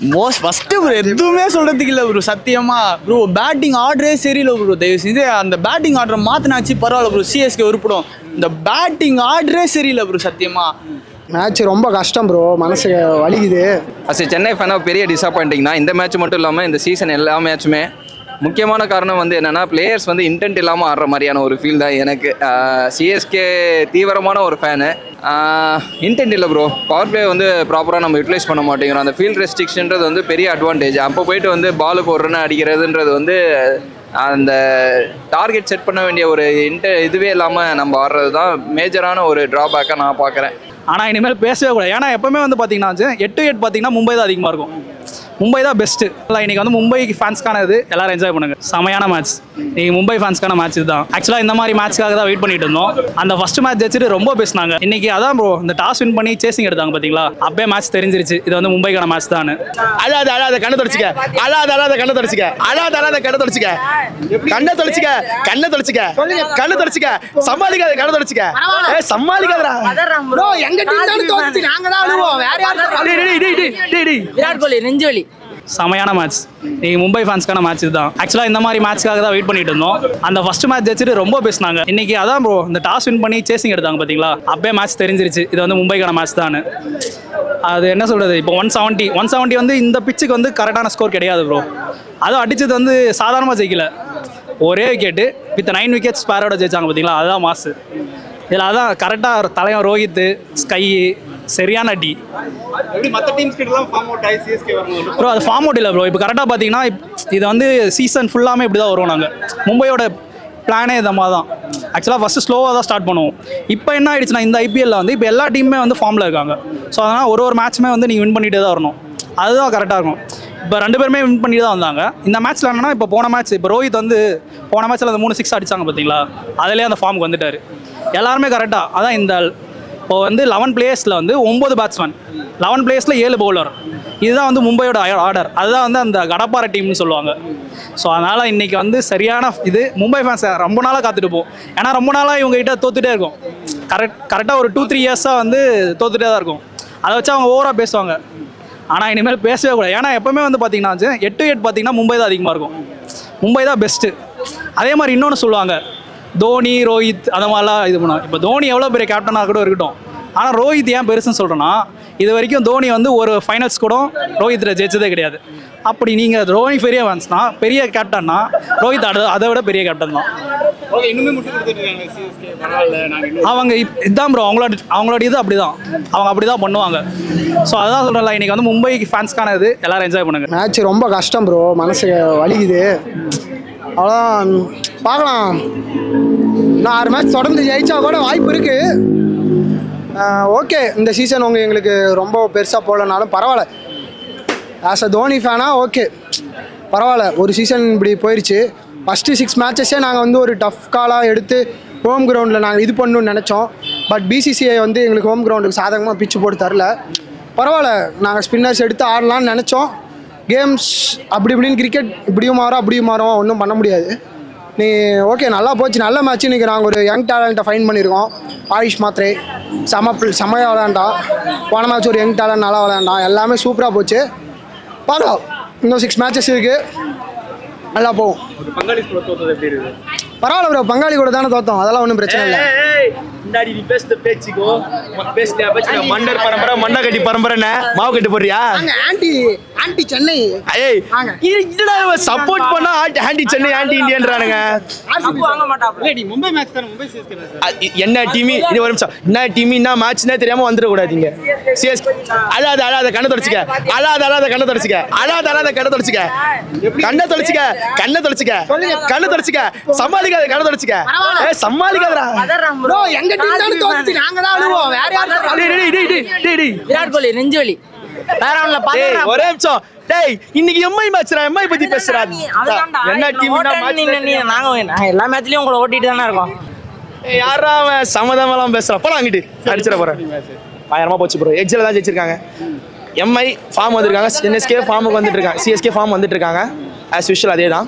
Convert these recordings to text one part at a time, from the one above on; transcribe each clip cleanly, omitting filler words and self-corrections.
Most first bro எதுவுமே சொல்றதுக்கு இல்லை ப்ரோ. சத்தியமா ப்ரோ பேட்டிங் ஆர்டரே சரியில்லை ப்ரோ. தயவு செஞ்சு அந்த பேட்டிங் ஆர்டரை மாத்தினாச்சு பரவாயில்ல ப்ரோ. சிஎஸ்கே உருப்படும். இந்த பேட்டிங் ஆர்டரே சரியில்லை ப்ரோ. சத்தியமா மேட்ச் ரொம்ப கஷ்டம் ப்ரோ. மனசு வலிக்குது. அஸ் சென்னை ஃபேனாக பெரிய டிசப்பாயிண்டிங் தான். இந்த மேட்ச் மட்டும் இல்லாமல் இந்த சீசன் எல்லா மேட்சுமே முக்கியமான காரணம் வந்து என்னென்னா பிளேயர்ஸ் வந்து இன்டென்ட் இல்லாமல் ஆடுற மாதிரியான ஒரு ஃபீல் தான் எனக்கு. சிஎஸ்கே தீவிரமான ஒரு ஃபேனு. இன்டென்ட் இல்லை ப்ரோ. பவர் பிளே வந்து ப்ராப்பராக நம்ம யூட்டிலைஸ் பண்ண மாட்டேங்கிறோம். அந்த ஃபீல்ட் ரெஸ்ட்ரிக்ஷன்றது வந்து பெரிய அட்வான்டேஜ். அப்போ போயிட்டு வந்து பாலுக்கு ஒரு ரன் அடிக்கிறதுன்றது வந்து அந்த டார்கெட் செட் பண்ண வேண்டிய ஒரு இதுவே இல்லாமல் நம்ம ஆடுறது தான் மேஜரான ஒரு ட்ராபேக்காக நான் பார்க்குறேன். ஆனால் இனிமேல் பேசவே கூடாது. ஏன்னா எப்பவுமே வந்து பார்த்தீங்கன்னா 8-8 பார்த்தீங்கன்னா மும்பை தான் அதிகமாக இருக்கும். மும்பை தான் பெஸ்ட்டு. இல்லை இன்றைக்கி வந்து மும்பைக்கு ஃபேன்ஸ்க்கான இது எல்லோரும் என்ஜாய் பண்ணுங்க. செமையான மேட்ச். இன்றைக்கி மும்பை ஃபேன்ஸ்க்கான மேட்ச் இதுதான். ஆக்சுவலாக இந்த மாதிரி மேட்ச்க்காக தான் வெயிட் பண்ணிட்டு இருந்தோம். அந்த ஃபர்ஸ்ட் மேட்ச் ஜெயிச்சுட்டு ரொம்ப பேசினாங்க. இன்றைக்கி அதான் ப்ரோ இந்த டாஸ் வின் பண்ணி சேசிங் எடுத்தாங்க பார்த்தீங்களா. அப்பவே மேட்ச் தெரிஞ்சிருச்சு இது வந்து மும்பைக்கான மேட்ச் தான். அழாத கண்ணை தொடச்சிக்க. அழாத கண்ணை தொடச்சிக்க. அழாத கண்ணை தொடச்சிக்க. கண்ணை தொடச்சிக்க. கண்ணை தொடச்சிக்க. கண்ணை தொடச்சிக்க. சமாளிக்காத கண்ணை தொடச்சிக்க. சமாளிக்காதடா ப்ரோ. எங்க டீம் தான் தோத்துச்சு. நாங்க தான் அழுவோம். வேற யாரும் விராட் கோலி நெஞ்சுவலி. செமையான மேட்ச். இன்றைக்கி மும்பை ஃபேன்ஸ்க்கான மேட்ச் இதுதான். ஆக்சுவலாக இந்த மாதிரி மேட்ச்க்காக தான் வெயிட் பண்ணிட்டு இருந்தோம். அந்த ஃபர்ஸ்ட் மேட்ச் ஜெயிச்சுட்டு ரொம்ப பேசினாங்க. இன்றைக்கி அதான் ப்ரோ இந்த டாஸ் வின் பண்ணி சேசிங் எடுத்தாங்க பார்த்தீங்களா. அப்பவே மேட்ச் தெரிஞ்சிருச்சு இது வந்து மும்பைக்கான மேட்ச் தான். அது என்ன சொல்கிறது, இப்போ 170 வந்து இந்த பிச்சுக்கு வந்து கரெக்டான ஸ்கோர் கிடையாது ப்ரோ. அதுவும் அடித்தது வந்து சாதாரணமாக ஜெயிக்கல. ஒரே விக்கெட்டு வித் 9 விக்கெட்ஸ் ஸ்பேரோட ஜெயிச்சாங்க பார்த்தீங்களா. அதுதான் மாசு. இதில் அதான் கரெக்டாக தலைவன் ரோஹித், ஸ்கை சரியான அடி. ப்ரோ அது ஃபார்ம் அவுட் இல்லை ப்ரோ. இப்போ கரெக்டாக பார்த்தீங்கன்னா இது வந்து சீசன் ஃபுல்லாமே இப்படி தான் வருவோம் நாங்கள். மும்பையோட பிளானே இந்த மாதிரி தான். ஆக்சுவலாக ஃபஸ்ட்டு ஸ்லோவாக தான் ஸ்டார்ட் பண்ணுவோம். இப்போ என்ன ஆயிடுச்சுன்னா இந்த ஐபிஎல்லில் வந்து இப்போ எல்லா டீமுமே வந்து ஃபார்மில் இருக்காங்க. ஸோ அதனால் ஒரு மேட்ச்சுமே வந்து நீங்கள் வின் பண்ணிகிட்டே தான் வரணும். அதுதான் கரெக்டாக இருக்கும். இப்போ 2 பேருமே வின் பண்ணி தான் வந்தாங்க. இந்த மேட்ச்சில் என்னன்னா இப்போ போன மேட்ச் இப்போ ரோஹித் வந்து போன மேட்ச்சில் அந்த 3 6 அடித்தாங்க பார்த்தீங்களா. அதிலே அந்த ஃபார்முக்கு வந்துட்டார். எல்லாருமே கரெக்டாக அதான் இந்த இப்போ வந்து 11 பிளேயர்ஸில் வந்து 9 பேட்ஸ்மேன், 11 பிளேயர்ஸில் 7 பவுலர். இதுதான் வந்து மும்பையோட ஆர்டர். அதுதான் வந்து அந்த கடப்பாறை டீம்னு சொல்லுவாங்க. ஸோ அதனால் இன்றைக்கி வந்து சரியான இது மும்பை ஃபேன்ஸ் ரொம்ப நாளாக காத்துட்டு போகும். ஏன்னா ரொம்ப நாளாக இவங்ககிட்ட தோத்துட்டே இருக்கும். கரெக்டாக ஒரு 2-3 இயர்ஸாக வந்து தோத்துட்டே தான் இருக்கும். அதை வச்சு அவங்க ஓவராக பேசுவாங்க. ஆனால் இனிமேல் பேசவே கூடாது. ஏன்னா எப்போவுமே வந்து பார்த்தீங்கன்னா 8-8 பார்த்தீங்கன்னா மும்பை தான் அதிகமாக இருக்கும். மும்பை தான் பெஸ்ட்டு. அதே மாதிரி இன்னொன்று சொல்லுவாங்க, தோனி ரோஹித் அந்த மாதிரிலாம் இது பண்ணுவாங்க. இப்போ தோனி எவ்வளோ பெரிய கேப்டனாக கூட இருக்கட்டும். ஆனால் ரோஹித் ஏன் பெருசுன்னு சொல்கிறேன்னா இது வரைக்கும் தோனி வந்து ஒரு ஃபைனல்ஸ் கூட ரோஹித்தில் ஜெயிச்சதே கிடையாது. அப்படி நீங்கள் தோனி பெரிய ஃபேன்ஸ்னா பெரிய கேப்டன்னா ரோஹித் அதை விட பெரிய கேப்டன் தான். அவங்க இதுதான் ப்ரோ அவங்களோட இது அப்படி தான். அவங்க அப்படி தான் பண்ணுவாங்க. ஸோ அதான் சொல்கிறேன்ல இன்றைக்கி வந்து மும்பை ஃபேன்ஸ்க்கான இது எல்லோரும் என்ஜாய் பண்ணுங்க. மேட்ச் ரொம்ப கஷ்டம் ப்ரோ. மனசு வலிக்குது. அவ்வளோதான் பார்க்கலாம். நான் 6 மேட்ச் தொடர்ந்து ஜெயிச்சா கூட வாய்ப்பு இருக்குது. ஓகே இந்த சீசன் எங்களுக்கு ரொம்ப பெருசாக போகலனாலும் பரவாயில்ல. ஆஸ் அ தோனி ஃபேனாக ஓகே பரவாயில்ல. ஒரு சீசன் இப்படி போயிடுச்சு. ஃபஸ்ட்டு 6 மேட்சஸே நாங்கள் வந்து ஒரு டஃப் காலாக எடுத்து ஹோம் கிரவுண்டில் நாங்கள் இது பண்ணணும்னு நினச்சோம். பட் பிசிசிஐ வந்து எங்களுக்கு ஹோம் கிரவுண்டுக்கு சாதகமாக பிச்சு போட்டு தரல. பரவாயில்ல நாங்கள் ஸ்பின்னர்ஸ் எடுத்து ஆடலான்னு நினச்சோம். கேம்ஸ் அப்படி இப்படின்னு கிரிக்கெட் இப்படியும் மாறும் அப்படியும் மாறும். ஒன்றும் பண்ண முடியாது. நீ ஓகே நல்லா போச்சு. நல்ல மேட்ச். இன்றைக்கி நாங்கள் ஒரு யங் டேலண்ட்டை ஃபைன் பண்ணியிருக்கோம். ஆயுஷ் மாத்ரே செம்மையாக விளையாண்டான். போன மேட்ச் ஒரு யங் டேலண்ட் நல்லா விளையாண்டான். எல்லாமே சூப்பராக போச்சு. பார்க்கலாம். இன்னும் 6 மேட்சஸ் இருக்குது. நல்லா போகும். பரவாயில்ல ப்ரோ. பங்காளி கூட தானே தோத்தோம். அதெல்லாம் ஒன்றும் பிரச்சனை இல்லை. மண்டர் பரம்பரை மண்டை கட்டி பரம்பரை மாவு கட்டி போடுறியா? ஆன்டி சென்னை சப்போர்ட் பண்ணா ஆன்டி சென்னை ஆன்டி இந்தியன்றானுங்க. என்ன டீம் இது? ஒரு நிமிஷம். என்ன டீம் என்ன மேட்ச்னே தெரியாம வந்துடக்கூடாதீங்க. சிஎஸ்கே அழாத கண்ணை தொடச்சிக்க. அழாத கண்ணை தொடச்சிக்க. அழாத கண்ணை தொடச்சிக்க. கண்ணை தொடச்சிக்க. கண்ணை தொடச்சிக்க. கண்ணை தொடச்சிக்க. சமாளிக்காத கண்ணை தொடச்சிக்க. சமாளிக்காதடா ப்ரோ. எங்க டீம் தான் தோத்துச்சு. நாங்க தான் அழுவோம். வேற யாரும். விராட் கோலி நெஞ்சுவலி. ஒரே நிமிஷம். டேய் இன்னைக்கு எம்ஐ மேட்ச்ரா. எம்ஐ பத்தி பேசுறா. என்ன டீம்னா நாங்க எல்லா மேட்ச்லயும் உங்களை ஓட்டிட்டு தானே இருக்கோம். யாரா அவன் சமதமெல்லாம் பேசுறான். போலாம் அங்கிட்டு அடிச்சிட போறேன். பயங்கரமா போச்சு ப்ரோ. எக்ஸில் தான் ஜெயிச்சிருக்காங்க. எம்ஐ ஃபார்ம் வந்துருக்காங்க. என்எஸ்கே ஃபார்முக்கு வந்துட்டு இருக்காங்க. சிஎஸ்கே ஃபார்ம் வந்துட்டு இருக்காங்க. ஆஸ் யூஷுவல் அதே தான்.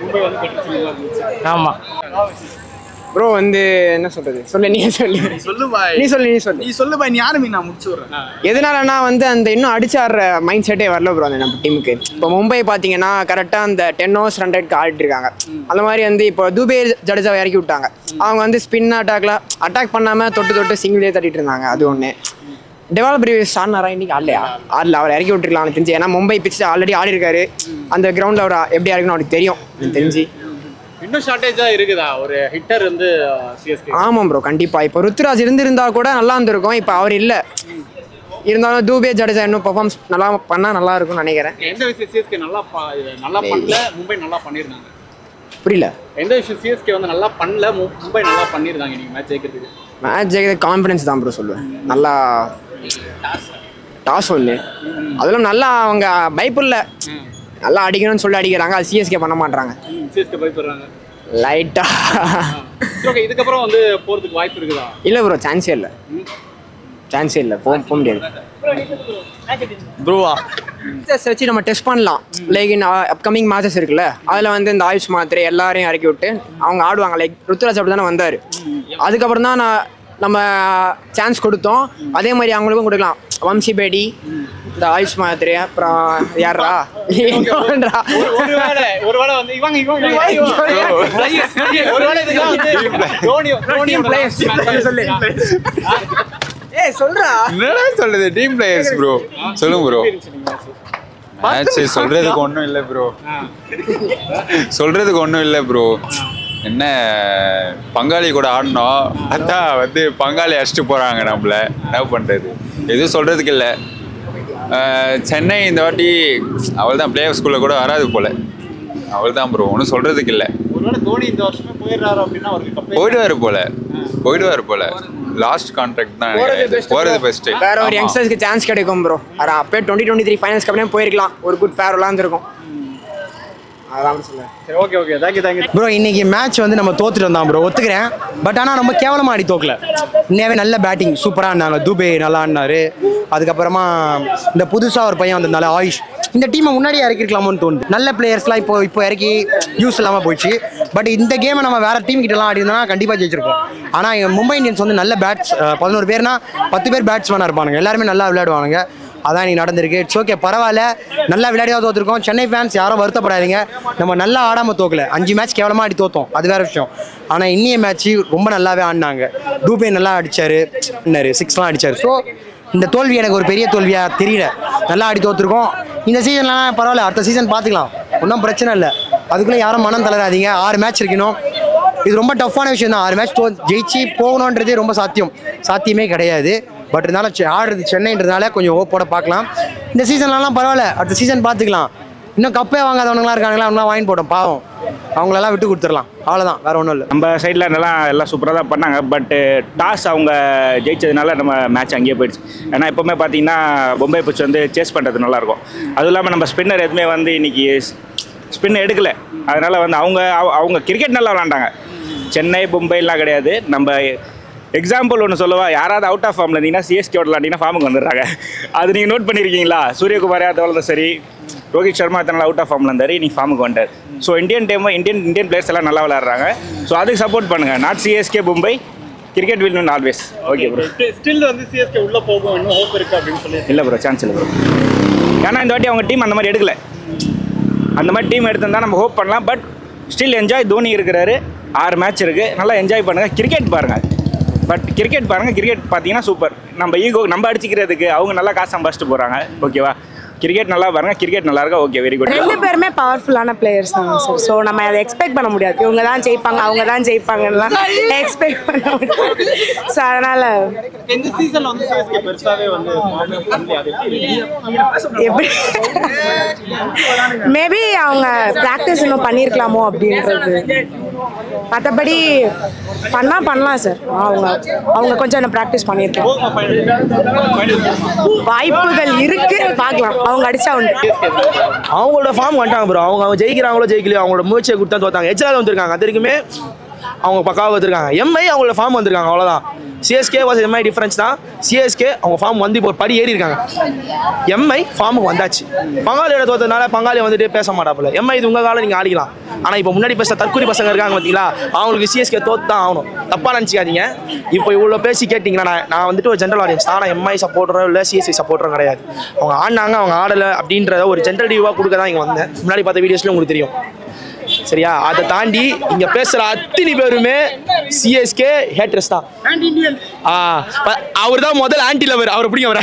மும்பை வந்து பெட்டர் ஃபீலிங்காக இருந்துச்சு. ஆமாம். ப்ரோ வந்து என்ன சொல்றது சொல்லு நீ சொல்லு சொல்லு பாய், நீ சொல்லு நீ சொல்லு பாய், நீ யாருமே நான் முடிச்சு விடுறேன். எதனாலனா வந்து அந்த இன்னும் அடிச்சு ஆடுற மைண்ட் செட்டே வரல ப்ரோ அந்த நம்ம டீமுக்கு. இப்போ மும்பை பார்த்தீங்கன்னா கரெக்டாக அந்த 10 overs 100க்கு ஆடிட்டு இருக்காங்க. அந்த மாதிரி வந்து இப்போ துபே ஜடேஜாவை இறக்கி விட்டாங்க. அவங்க வந்து ஸ்பின் அட்டாக் பண்ணாமல் தொட்டு சிங்கிளே தட்டிட்டு இருந்தாங்க. அது ஒன்று. டெவலப் ரிவ்யூஸ் ஆடினாரா இன்னைக்கு ஆடல அவர் இறக்கி விட்டுருக்கலாம் தெரிஞ்சு. ஏன்னா மும்பை பிச்சு ஆல்ரெடி ஆடி இருக்காரு. அந்த கிரவுண்டில் அவர் எப்படி ஆடிக்கணும் அவருக்கு தெரியும் தெரிஞ்சு. இன்னும் ஷார்ட்டேஜா இருக்குதா ஒரு ஹிட்டர் வந்து சிஎஸ்கே? ஆமாம் ப்ரோ கண்டிப்பாக. இப்போ ருத்ராஜ் இருந்திருந்தா கூட நல்லா இருந்திருக்கும். இப்போ அவர் இல்லை. இருந்தாலும் தூபே ஜடேஜா இன்னும் பெர்ஃபார்மன்ஸ் நல்லா பண்ணால் நல்லா இருக்கும்னு நினைக்கிறேன். எந்த விஷயம் சிஎஸ்கே நல்லா பண்ணல, மும்பை நல்லா பண்ணியிருந்தாங்க? புரியல. எந்த விஷயம் சிஎஸ்கே வந்து நல்லா பண்ணல, மும்பை நல்லா பண்ணியிருந்தாங்க இன்னைக்கு மேட்ச் ஜெயிக்கிறதுக்கு? மேட்ச் ஜெயிக்கிறது கான்ஃபிடன்ஸ் தான் ப்ரோ சொல்லுவேன். நல்லா டாஸ் ஒன்று, அதெல்லாம் நல்லா அவங்க பயப்படல, நல்லா அடிக்கணும்னு சொல்லி அடிக்கிறாங்க. அது சிஎஸ்கே பண்ண மாட்டாங்க. சிஎஸ்கே பயப்படுறாங்க லைட்டா. ஓகே, இதுக்கப்புறம் வந்து போகிறதுக்கு வாய்ப்பு இருக்குதா? இல்லை ப்ரோ, சான்ஸே இல்லை போக முடியாது ப்ரோவா. வச்சு நம்ம டெஸ்ட் பண்ணலாம். லைக் அப்கமிங் மேட்சஸ் இருக்குல்ல, அதில் வந்து இந்த ஆயுஷ் மாத்திரை எல்லாரையும் இறக்கி விட்டு அவங்க ஆடுவாங்க. லைக் ருத்ராஜ் அப்படி தானே வந்தார். அதுக்கப்புறம் தான் நம்ம சான்ஸ் கொடுத்தோம். அதே மாதிரி அவங்களுக்கும் கொடுக்கலாம். வம்சி பேடி, இந்த ஆயுஷ் மாத்திரை, அப்புறம் யாரா ஒருவேளை வந்து சொல்றா என்னடா சொல்றது டீம் பிளேயர்ஸ் ப்ரோ. சொல்லுங்க ப்ரோ. மேட்ச் சொல்றதுக்கு ஒன்றும் இல்லை ப்ரோ. என்ன பங்காளி கூட ஆடணும், அதான் வந்து பங்காளி அடிச்சுட்டு போறாங்க. நம்மள என்ன பண்றது, எதுவும் சொல்றதுக்கு இல்லை. சென்னை இந்த வாட்டி அவள் தான் பிளே ஆஃப் ஸ்கூல்ல கூட வராது போல. அவள் தான் ப்ரோ, ஒன்றும் சொல்றதுக்கு இல்லை. ஒருவேளை தோனி இந்த வருஷமே போயிடுறாரு அப்படின்னா அவருக்கு போயிடுவாரு போல. லாஸ்ட் கான்ட்ராக்ட் தான் போறது பெஸ்ட். வேற ஒரு யங்ஸ்டர்ஸ்க்கு சான்ஸ் கிடைக்கும் ப்ரோ. அப்போ 2023 ஃபைனல்ஸ்க்கு அப்படியே போயிருக்கலாம். ஒரு குட் ஃபேர்லாம் இருந்திருக்கும். அதான் சொல்லுவேன். Okay thank you bro. இன்னைக்கு மேட்ச் வந்து நம்ம தோத்துட்டு வந்தோம் ப்ரோ, ஒத்துக்கிறேன். பட் ஆனால் ரொம்ப கேவலமாக ஆடி தோக்கல. இன்னவே நல்ல பேட்டிங் சூப்பராக ஆடினாங்க. துபே நல்லா ஆடினாரு. அதுக்கப்புறமா இந்த புதுசாக ஒரு பையன் வந்ததுனால ஆயுஷ், இந்த டீமை முன்னாடியே இறக்கிருக்கலாமோன்னு தோணுது. நல்ல பிளேயர்ஸ்லாம் இப்போ இறக்கி யூஸ் இல்லாமல் போயிடுச்சு. பட் இந்த கேமை நம்ம வேற டீம் கிட்டலாம் ஆடி இருந்தால் கண்டிப்பாக ஜெயிச்சிருப்போம். ஆனால் மும்பை இந்தியன்ஸ் வந்து நல்ல பேட்ஸ் 11 பேர்னா 10 பேர் பேட்ஸ்மேனாக இருப்பானுங்க. எல்லாருமே நல்லா விளையாடுவானுங்க. அதான் நீ நடந்திருக்கு. இட்ஸ் ஓகே, பரவாயில்ல. நல்லா விளையாடியாக தோற்றுருக்கோம். சென்னை ஃபேன்ஸ் யாரும் வருத்தப்படாதீங்க. நம்ம நல்லா ஆடாமல் தோக்கல. 5 மேட்ச் கேவலமாக ஆடி தோத்தோம், அது வேறு விஷயம். ஆனால் இன்னிய மேட்ச்சு ரொம்ப நல்லாவே ஆடினாங்க. டூபே நல்லா அடித்தார், 6லாம் அடித்தார். ஸோ இந்த தோல்வி எனக்கு ஒரு பெரிய தோல்வியாக தெரியல. நல்லா ஆடி தோற்றுருக்கோம். இந்த சீசன்லாம் பரவாயில்ல, அடுத்த சீசன் பார்த்துக்கலாம், ஒன்றும் பிரச்சனை இல்லை. அதுக்குள்ளே யாரும் மனம் தளராதீங்க. 6 மேட்ச் இருக்கணும். இது ரொம்ப டஃப்பான விஷயம் தான். 6 மேட்ச் ஜெயிச்சு போகணுன்றதே ரொம்ப சாத்தியமே கிடையாது. பட் இருந்தாலும் ஆடுறது சென்னைன்றதுனால கொஞ்சம் ஓப்போட பார்க்கலாம். இந்த சீசன்லாம் பரவாயில்ல, அடுத்த சீசன் பார்த்துக்கலாம். இன்னும் கப்பே வாங்காதவங்களாம் இருக்காங்களா, அவங்களாம் வாங்கி போட்டோம் பாவம். அவங்களெல்லாம் விட்டு கொடுத்துடலாம், அவ்வளோதான், வேறு ஒன்றும் இல்லை. நம்ம சைடில் எல்லாம் சூப்பராக தான் பண்ணாங்க. பட்டு டாஸ் அவங்க ஜெயிச்சதுனால நம்ம மேட்ச் அங்கேயே போயிடுச்சு. ஏன்னா எப்போவுமே பார்த்தீங்கன்னா மும்பை பிச் வந்து சேஸ் பண்ணுறது நல்லாயிருக்கும். அதுவும் இல்லாமல் நம்ம ஸ்பின்னர் எதுவுமே வந்து இன்றைக்கி ஸ்பின் எடுக்கலை. அதனால் வந்து அவங்க கிரிக்கெட் நல்லா விளாண்டாங்க. சென்னை மும்பைலாம் கிடையாது. நம்ம எக்ஸாம்பிள் ஒன்று சொல்லவா, யாராவது அவுட் ஆஃப் ஃபார்மில் இருந்தீங்கன்னா சிஎஸ்கேவோட விளாண்டிங்கன்னா ஃபார்முக்கு வந்துடுறாங்க. அது நீங்கள் நோட் பண்ணியிருக்கீங்களா? சூரியகுமார் யாதவ் சரி, ரோஹித் சர்மா இத்தனை அவுட் ஆஃப் ஃபார்மில் இருந்தார், இன்னைக்கு ஃபார்முக்கு வந்தார். ஸோ இந்தியன் பிளேயர்ஸ் எல்லாம் நல்லா விளாட்றாங்க. ஸோ அதுக்கு சப்போர்ட் பண்ணுங்கள். Not CSK Mumbai, cricket will win always. Okay bro. Still வந்து சிஎஸ்கே உள்ளே போகும், இன்னும் ஹோப் இருக்குது அப்படின்னு சொல்லி? இல்லை ப்ரோ, சான்ஸ் இல்லை ப்ரோ. ஏன்னா இந்த வாட்டி அவங்க டீம் அந்த மாதிரி எடுக்கலை. அந்த மாதிரி டீம் எடுத்திருந்தால் நம்ம ஹோப் பண்ணலாம். But still enjoy. தோனி இருக்கிறாரு, 6 மேட்ச் இருக்குது, நல்லா என்ஜாய் பண்ணுங்கள். கிரிக்கெட் பாருங்கள். கிரிக்கெட் பார்த்தீங்கன்னா சூப்பர். நம்ம ஈகோ நம்ம அடிச்சிக்கிறதுக்கு அவங்க நல்லா காசு சம்பாதிச்சுட்டு போகிறாங்க. ஓகேவா? கிரிக்கெட் நல்லா பாருங்க. கிரிக்கெட் நல்லா இருக்கா? Okay, very good. 2 பேருமே பவர்ஃபுல்லான பிளேயர்ஸ் தான் சார். ஸோ நம்ம அதை எக்ஸ்பெக்ட் பண்ண முடியாது. இவங்க தான் ஜெயிப்பாங்க, அவங்க தான் ஜெயிப்பாங்கலாம் எக்ஸ்பெக்ட் பண்ண முடியாது. ஸோ அதனால் இந்த சீசனில் வந்து சிஎஸ்கே பெருசாகவே வந்து எப்படி மேபி அவங்க ப்ராக்டிஸ் இன்னும் பண்ணியிருக்கலாமோ அப்படின்றது. மற்றபடி பண்ணலாம் சார். அவங்க கொஞ்சம் ப்ராக்டிஸ் பண்ணியிருக்கலாம். வாய்ப்புகள் இருக்கு, பார்க்கலாம். அவங்க அடிச்சா உண்டு. அவங்களோட ஃபார்ம் வந்துட்டாங்க ப்ரோ. அவங்க ஜெயிக்கிறாங்களோ ஜெயிக்கலையோ, அவங்களோட முயற்சியை கொடுத்தா தோத்தாங்க. எச்சாவது வந்துருக்காங்க. அது வரைக்குமே அவங்க பக்காவாக வந்திருக்காங்க. எம்ஐ அவங்களோட ஃபார்ம் வந்திருக்காங்க, அவ்வளோதான். சிஎஸ்கே வாஸ் எம்ஐ டிஃபரன்ஸ் தான். சிஎஸ்கே அவங்க ஃபார்ம் வந்து இப்போ படி ஏறி இருக்காங்க. எம்ஐ ஃபார்முக்கு வந்தாச்சு. பங்காளியோட தோற்றதுனால பங்காளி வந்துட்டு பேச மாட்டாப்புல. எம்ஐ இது உங்கள் காலம் நீங்கள் ஆடிக்கலாம். ஆனால் இப்போ முன்னாடி பேச தற்கொலை பசங்க இருக்காங்க பார்த்தீங்களா, அவங்களுக்கு சிஎஸ்கே தோத்து தான் ஆகணும். தப்பாக நினச்சிக்காதீங்க. இப்போ இவ்வளோ பேசி கேட்டிங்கன்னா நான் வந்துட்டு ஒரு ஜென்ரல் ஆடியன்ஸ். ஆனால் எம்ஐ சப்போர்ட்டரோ இல்லை சிஎஸ்கே சப்போர்ட்டரோ கிடையாது. அவங்க ஆடினாங்க, அவங்க ஆடலை அப்படின்றத ஒரு ஜென்ரல் டியூவாக கொடுக்க தான் இங்கே வந்தேன். முன்னாடி பார்த்த வீடியோஸ்ல உங்களுக்கு தெரியும். சரியா? அதை தாண்டி இங்க பேசுற அத்தனை பேருமே சிஎஸ்கே ஹேட்டர்ஸ் தான். அவர் தான் முதல் ஆன்டி லவர். அவர் பிடிக்க வர